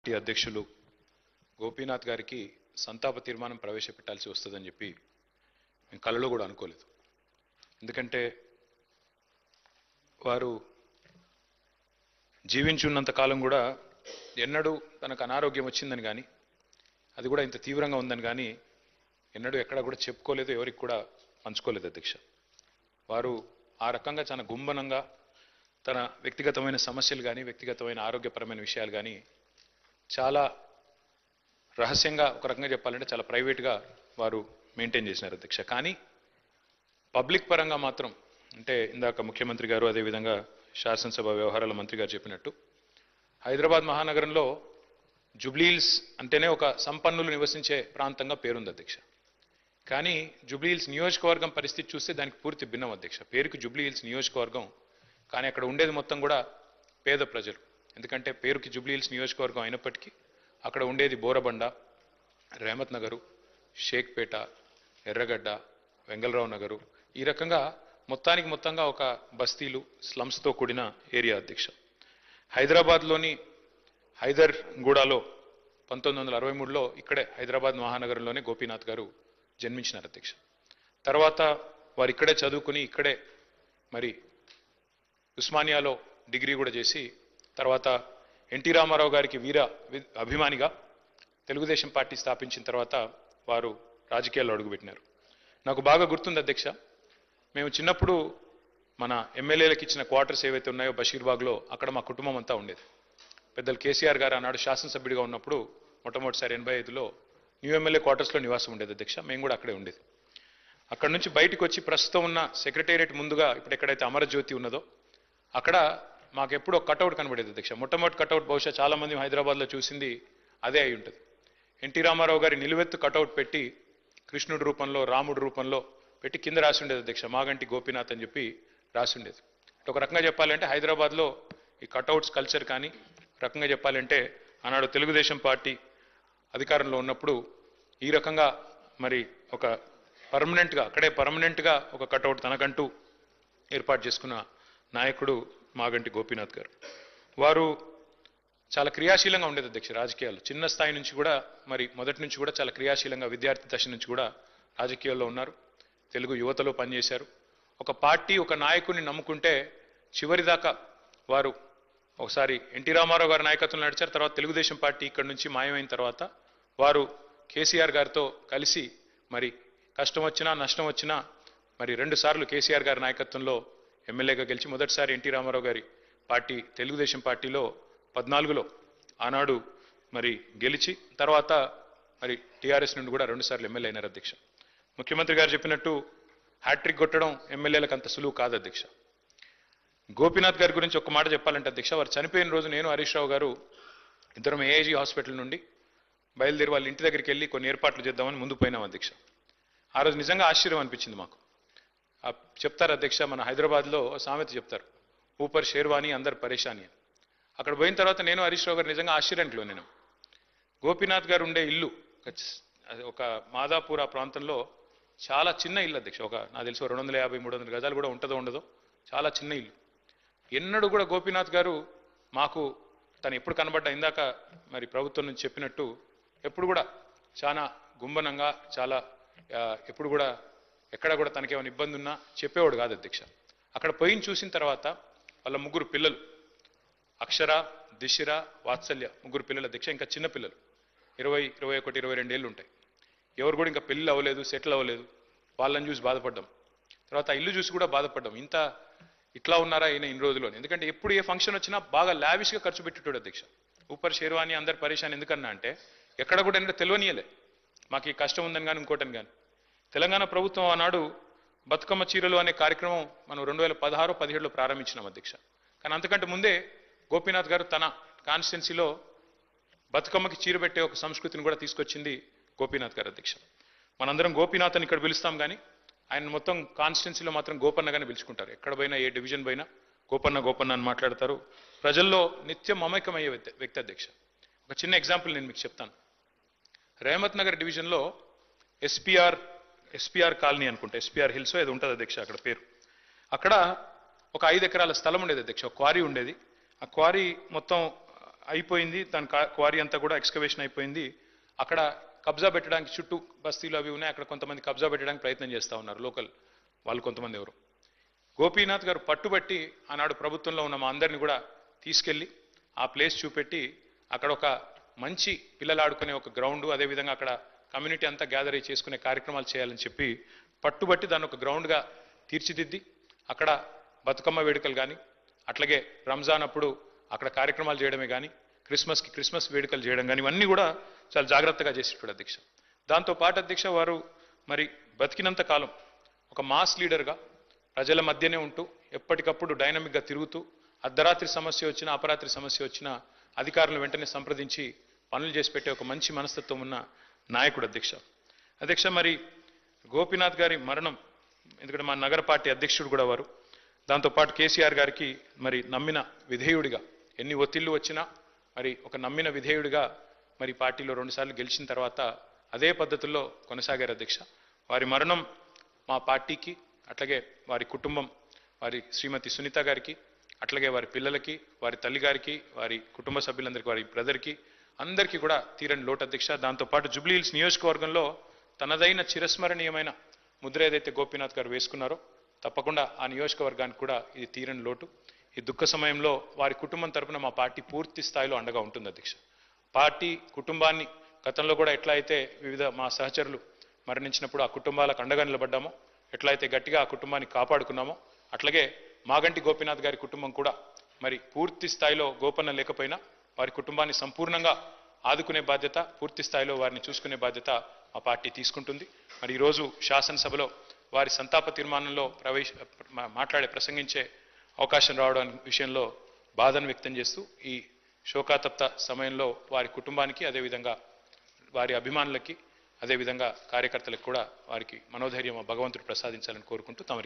Party అధ్యక్షులు గోపీనాథ్ గారికి సంతాప తీర్మానం ప్రవేశపెట్టాల్సి వస్తుందని చెప్పి నేను కలలో కూడా అనుకోలేదు. ఎందుకంటే వారు జీవించున్నంత కాలం కూడా ఎన్నడూ తనకు అనారోగ్యం వచ్చిందని కానీ అది కూడా ఇంత తీవ్రంగా ఉందని కానీ ఎన్నడూ ఎక్కడ కూడా చెప్పుకోలేదు, ఎవరికి కూడా పంచుకోలేదు అధ్యక్ష. వారు ఆ రకంగా చాలా గుంభనంగా తన వ్యక్తిగతమైన సమస్యలు కానీ వ్యక్తిగతమైన ఆరోగ్యపరమైన విషయాలు కానీ చాలా రహస్యంగా, ఒక రకంగా చెప్పాలంటే చాలా ప్రైవేట్గా వారు మెయింటైన్ చేసినారు అధ్యక్ష. కానీ పబ్లిక్ పరంగా మాత్రం, అంటే ఇందాక ముఖ్యమంత్రి గారు అదేవిధంగా శాసనసభ వ్యవహారాల మంత్రి గారు చెప్పినట్టు హైదరాబాద్ మహానగరంలో జూబ్లీహిల్స్ అంటేనే ఒక సంపన్నులు నివసించే ప్రాంతంగా పేరుంది అధ్యక్ష. కానీ జూబ్లీహిల్స్ నియోజకవర్గం పరిస్థితి చూస్తే దానికి పూర్తి భిన్నం అధ్యక్ష. పేరుకి జూబ్లీహిల్స్ నియోజకవర్గం, కానీ అక్కడ ఉండేది మొత్తం కూడా పేద ప్రజలు. ఎందుకంటే పేరుకి జూబ్లీహిల్స్ నియోజకవర్గం అయినప్పటికీ అక్కడ ఉండేది బోరబండ, రెహమత్ నగరు, షేక్పేట, ఎర్రగడ్డ, వెంగళరావు నగరు, ఈ రకంగా మొత్తంగా ఒక బస్తీలు, స్లమ్స్తో కూడిన ఏరియా అధ్యక్ష. హైదరాబాద్లోని హైదర్గూడలో 1963లో ఇక్కడే హైదరాబాద్ మహానగరంలోనే గోపీనాథ్ గారు జన్మించినారు అధ్యక్ష. తర్వాత వారు ఇక్కడే చదువుకుని ఇక్కడే మరి ఉస్మానియాలో డిగ్రీ కూడా చేసి తర్వాత ఎన్టీ రామారావు గారికి అభిమానిగా తెలుగుదేశం పార్టీ స్థాపించిన తర్వాత వారు రాజకీయాల్లో అడుగుపెట్టినారు. నాకు బాగా గుర్తుంది అధ్యక్ష, మేము చిన్నప్పుడు మన ఎమ్మెల్యేలకు ఇచ్చిన క్వార్టర్స్ ఏవైతే ఉన్నాయో బషీర్బాగ్లో, అక్కడ మా కుటుంబం అంతా ఉండేది. పెద్దలు కేసీఆర్ గారు ఆనాడు శాసనసభ్యుడిగా ఉన్నప్పుడు మొట్టమొదటిసారి 85లో న్యూ ఎమ్మెల్యే క్వార్టర్స్లో నివాసం ఉండేది అధ్యక్ష. మేము కూడా అక్కడే ఉండేది. అక్కడ నుంచి బయటకు వచ్చి ప్రస్తుతం ఉన్న సెక్రటేరియట్ ముందుగా ఇప్పుడు ఎక్కడైతే అమరజ్యోతి ఉన్నదో అక్కడ మాకు ఎప్పుడో కటౌట్ కనబడేది అధ్యక్ష. మొట్టమొదటి కటౌట్ బహుశా చాలా మంది హైదరాబాద్లో చూసింది అదే అయి ఉంటుంది. ఎన్టీ రామారావు గారి నిలువెత్తు కటౌట్ పెట్టి కృష్ణుడి రూపంలో, రాముడి రూపంలో పెట్టి కింద రాసి ఉండేది అధ్యక్ష, మాగంటి గోపీనాథ్ అని చెప్పి రాసి ఉండేది. ఒక రకంగా చెప్పాలంటే హైదరాబాద్లో ఈ కటౌట్స్ కల్చర్ కానీ, రకంగా చెప్పాలంటే ఆనాడు తెలుగుదేశం పార్టీ అధికారంలో ఉన్నప్పుడు ఈ రకంగా మరి ఒక పర్మనెంట్గా ఒక కటౌట్ తనకంటూ ఏర్పాటు చేసుకున్న నాయకుడు మాగంటి గోపీనాథ్ గారు. వారు చాలా క్రియాశీలంగా ఉండేది అధ్యక్ష రాజకీయాల్లో. చిన్న స్థాయి నుంచి కూడా మరి మొదటి నుంచి కూడా చాలా క్రియాశీలంగా విద్యార్థి దశ నుంచి కూడా రాజకీయాల్లో ఉన్నారు. తెలుగు యువతలో పనిచేశారు. ఒక పార్టీ ఒక నాయకుడిని నమ్ముకుంటే చివరిదాకా వారు ఒకసారి ఎన్టీ రామారావు గారి నాయకత్వంలో నడిచారు. తర్వాత తెలుగుదేశం పార్టీ ఇక్కడ నుంచి మాయమైన తర్వాత వారు కేసీఆర్ గారితో కలిసి మరి కష్టం వచ్చినా నష్టం వచ్చినా మరి 2 సార్లు కేసీఆర్ గారి నాయకత్వంలో ఎమ్మెల్యేగా గెలిచి మొదటిసారి ఎన్టీ రామారావు గారి పార్టీ తెలుగుదేశం పార్టీలో 14లో ఆనాడు మరి గెలిచి తర్వాత మరి టీఆర్ఎస్ నుండి కూడా 2 సార్లు ఎమ్మెల్యే అయినారు అధ్యక్ష. ముఖ్యమంత్రి గారు చెప్పినట్టు హ్యాట్రిక్ కొట్టడం ఎమ్మెల్యేలకు అంత సులువు కాదు అధ్యక్ష. గోపీనాథ్ గారి గురించి ఒక మాట చెప్పాలంటే అధ్యక్ష, వారు చనిపోయిన రోజు నేను హరీష్ రావు గారు ఇద్దరం ఏఐజీ హాస్పిటల్ నుండి బయలుదేరి వాళ్ళ ఇంటి దగ్గరికి వెళ్ళి కొన్ని ఏర్పాట్లు చేద్దామని ముందు పోయినాం అధ్యక్ష. ఆ రోజు నిజంగా ఆశ్చర్యం అనిపించింది మాకు. చెప్తారు అధ్యక్ష, మన హైదరాబాద్లో సామెత చెప్తారు, ఊపర్ షేర్వాణి అందరు పరేషాని అని. అక్కడ పోయిన తర్వాత నేను హరీష్ రావు గారు నిజంగా ఆశ్చర్యానికి లోనేను. గోపీనాథ్ గారు ఉండే ఇల్లు ఒక మాదాపూర్ ఆ ప్రాంతంలో చాలా చిన్న ఇల్లు అధ్యక్ష. నాకు తెలిసి 250-300 గజాలు కూడా ఉంటుందో ఉండదో, చాలా చిన్న ఇల్లు. ఎన్నడూ కూడా గోపీనాథ్ గారు మాకు తను ఎప్పుడు కనబడ్డా ఇందాక మరి ప్రభుత్వం నుంచి చెప్పినట్టు ఎప్పుడు కూడా చాలా గుంభనంగా, చాలా ఎప్పుడు కూడా ఎక్కడ కూడా తనకేమైనా ఇబ్బంది ఉన్నా చెప్పేవాడు కాదు అధ్యక్ష. అక్కడ పోయిన చూసిన తర్వాత వాళ్ళ 3 పిల్లలు, అక్షర, దిశిర, వాత్సల్య, 3 పిల్లలు అధ్యక్ష. ఇంకా చిన్న పిల్లలు 20, 21, 22 ఏళ్ళు ఉంటాయి. ఎవరు కూడా ఇంకా పెళ్ళి అవ్వలేదు, సెటిల్ అవ్వలేదు. వాళ్ళని చూసి బాధపడ్డాం. తర్వాత ఆ ఇల్లు చూసి కూడా బాధపడ్డాం, ఇట్లా ఉన్నారా ఈయన ఇన్ని రోజుల్లో. ఎందుకంటే ఎప్పుడు ఏ ఫంక్షన్ వచ్చినా బాగా లావిష్గా ఖర్చు పెట్టేటోడు అధ్యక్ష. ఊపర్ షేర్వాణి అందరు పరేషాన్ ఎందుకన్నా అంటే ఎక్కడ కూడా ఏంటంటే తెలియనియలే మాకు ఈ కష్టం ఉందని కానీ ఇంకోటని కానీ. తెలంగాణ ప్రభుత్వం ఆనాడు బతుకమ్మ చీరలు అనే కార్యక్రమం మనం 2016-17లో ప్రారంభించినాం అధ్యక్ష. కానీ అంతకంటే ముందే గోపీనాథ్ గారు తన కాన్స్టిట్యున్సీలో బతుకమ్మకి చీర పెట్టే ఒక సంస్కృతిని కూడా తీసుకొచ్చింది గోపీనాథ్ గారు అధ్యక్ష. మనందరం గోపీనాథ్ అని ఇక్కడ పిలుస్తాం కానీ ఆయన మొత్తం కాన్స్టిట్యున్సీలో మాత్రం గోపన్నగానే పిలుచుకుంటారు. ఎక్కడ పోయినా ఏ డివిజన్ పోయినా గోపన్న అని మాట్లాడతారు. ప్రజల్లో నిత్యం మమైకమయ్యే వ్యక్తి అధ్యక్ష. ఒక చిన్న ఎగ్జాంపుల్ నేను మీకు చెప్తాను. రెహమత్ నగర్ డివిజన్లో ఎస్పీఆర్ కాలనీ అనుకుంటా, ఎస్పీఆర్ హిల్స్ ఏదో ఉంటుంది అధ్యక్ష అక్కడ పేరు. అక్కడ ఒక 5 ఎకరాల స్థలం ఉండేది అధ్యక్ష. ఒక క్వారీ ఉండేది. ఆ క్వారీ మొత్తం అయిపోయింది, తన క్వారీ అంతా కూడా ఎక్స్కవేషన్ అయిపోయింది. అక్కడ కబ్జా పెట్టడానికి చుట్టూ బస్తీలు అవి ఉన్నాయి, అక్కడ కొంతమంది కబ్జా పెట్టడానికి ప్రయత్నం చేస్తూ ఉన్నారు లోకల్ వాళ్ళు కొంతమంది ఎవరు. గోపీనాథ్ గారు పట్టుబట్టి ఆనాడు ప్రభుత్వంలో ఉన్న మా అందరిని కూడా తీసుకెళ్లి ఆ ప్లేస్ చూపెట్టి అక్కడ ఒక మంచి పిల్లలు ఆడుకునే ఒక గ్రౌండ్, అదేవిధంగా అక్కడ కమ్యూనిటీ అంతా గ్యాదర్ అయ్యి చేసుకునే కార్యక్రమాలు చేయాలని చెప్పి పట్టుబట్టి దాన్ని ఒక గ్రౌండ్గా తీర్చిదిద్ది అక్కడ బతుకమ్మ వేడుకలు కానీ, అట్లాగే రంజాన్ అప్పుడు అక్కడ కార్యక్రమాలు చేయడమే కానీ, క్రిస్మస్ వేడుకలు చేయడం కానీ ఇవన్నీ కూడా చాలా జాగ్రత్తగా చేసేటాడు అధ్యక్ష. దాంతోపాటు అధ్యక్ష వారు మరి బతికినంత కాలం ఒక మాస్ లీడర్గా ప్రజల మధ్యనే ఉంటూ ఎప్పటికప్పుడు డైనమిక్గా తిరుగుతూ అర్ధరాత్రి సమస్య వచ్చినా అపరాత్రి సమస్య వచ్చినా అధికారులను వెంటనే సంప్రదించి పనులు చేసి పెట్టే ఒక మంచి మనస్తత్వం ఉన్న నాయకుడు అధ్యక్ష. అధ్యక్ష మరి గోపీనాథ్ గారి మరణం, ఎందుకంటే మా నగర పార్టీ అధ్యక్షుడు కూడా వారు, దాంతోపాటు కేసీఆర్ గారికి మరి నమ్మిన విధేయుడిగా ఎన్ని ఒత్తిళ్లు వచ్చినా మరి ఒక నమ్మిన విధేయుడిగా మరి పార్టీలో 2 సార్లు గెలిచిన తర్వాత అదే పద్ధతుల్లో కొనసాగారు అధ్యక్ష. వారి మరణం మా పార్టీకి, అట్లాగే వారి కుటుంబం, వారి శ్రీమతి సునీత గారికి, అట్లాగే వారి పిల్లలకి, వారి తల్లి గారికి, వారి కుటుంబ సభ్యులందరికీ, వారి బ్రదర్కి అందరికీ కూడా తీరని లోటు అధ్యక్ష. దాంతోపాటు జూబ్లీ హిల్స్ నియోజకవర్గంలో తనదైన చిరస్మరణీయమైన ముద్ర ఏదైతే గోపీనాథ్ గారు వేసుకున్నారో తప్పకుండా ఆ నియోజకవర్గానికి కూడా ఇది తీరని లోటు. ఈ దుఃఖ సమయంలో వారి కుటుంబం తరపున మా పార్టీ పూర్తి స్థాయిలో అండగా ఉంటుంది అధ్యక్ష. పార్టీ కుటుంబాన్ని గతంలో కూడా ఎట్లా అయితే వివిధ మా సహచరులు మరణించినప్పుడు ఆ కుటుంబాలకు అండగా నిలబడ్డామో, ఎట్లా అయితే గట్టిగా ఆ కుటుంబాన్ని కాపాడుకున్నామో, అట్లాగే మాగంటి గోపీనాథ్ గారి కుటుంబం కూడా మరి పూర్తి స్థాయిలో గోపన్న లేకపోయినా వారి కుటుంబాన్ని సంపూర్ణంగా ఆదుకునే బాధ్యత, పూర్తి స్థాయిలో వారిని చూసుకునే బాధ్యత మా పార్టీ తీసుకుంటుంది. మరి ఈరోజు శాసనసభలో వారి సంతాప తీర్మానంలో ప్రసంగించే అవకాశం రావడం విషయంలో బాధను వ్యక్తం చేస్తూ ఈ శోకాతప్త సమయంలో వారి కుటుంబానికి, అదేవిధంగా వారి అభిమానులకి, అదేవిధంగా కార్యకర్తలకు కూడా వారికి మనోధైర్యం భగవంతుడు ప్రసాదించాలని కోరుకుంటూ తమరికి